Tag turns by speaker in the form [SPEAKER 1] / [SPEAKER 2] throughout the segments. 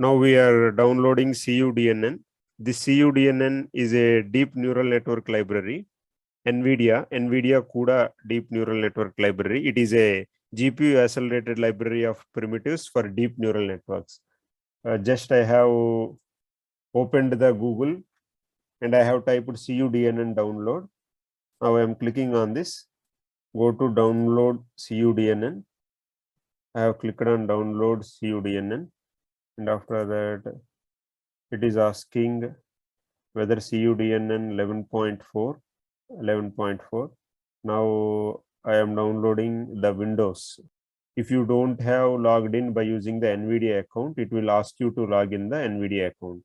[SPEAKER 1] Now we are downloading CUDNN. This CUDNN is a deep neural network library. NVIDIA CUDA deep neural network library. It is a GPU accelerated library of primitives for deep neural networks. Just I have opened the Google and I have typed CUDNN download. Now I am clicking on this. Go to download CUDNN. I have clicked on download CUDNN, and after that it is asking whether CUDNN 11.4. Now I am downloading the Windows. If you don't have logged in by using the NVIDIA account, it will ask you to log in the NVIDIA account.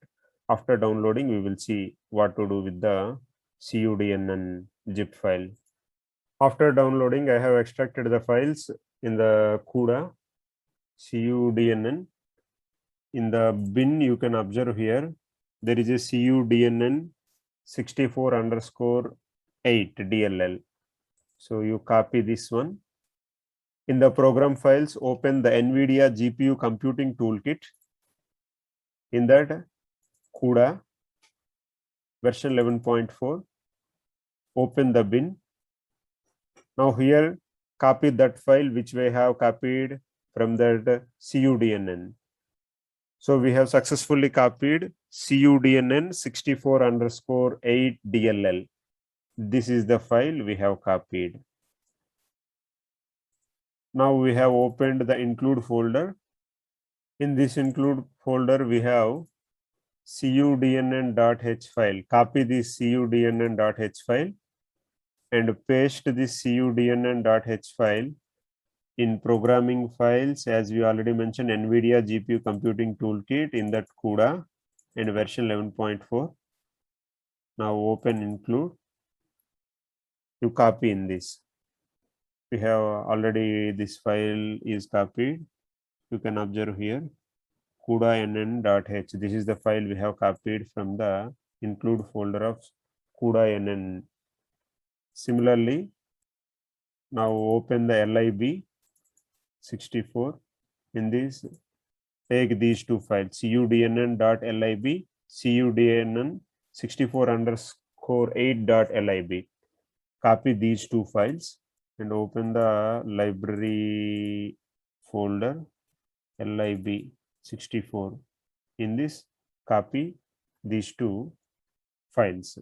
[SPEAKER 1] After downloading, we will see what to do with the CUDNN zip file. After downloading, I have extracted the files in the CUDA CUDNN. In the bin, you can observe here, there is a CUDNN 64_8 DLL. So you copy this one. In the program files, open the NVIDIA GPU computing toolkit. In that, CUDA version 11.4. Open the bin. Now here, copy that file which we have copied from that CUDNN. So we have successfully copied CUDNN 64_8 DLL. This is the file we have copied. Now we have opened the include folder. In this include folder, we have CUDNN.h file. Copy this CUDNN.h file and paste this CUDNN.h file in programming files, as we already mentioned, NVIDIA GPU computing toolkit in that CUDA and version 11.4. Now open include. You copy in this. We have already, this file is copied. You can observe here CUDA_NN.h. This is the file we have copied from the include folder of CUDA_NN. Similarly, now open the lib 64. In this, take these two files, CUDNN.lib, CUDNN 64_8.lib. Copy these two files and open the library folder lib 64. In this, copy these two files.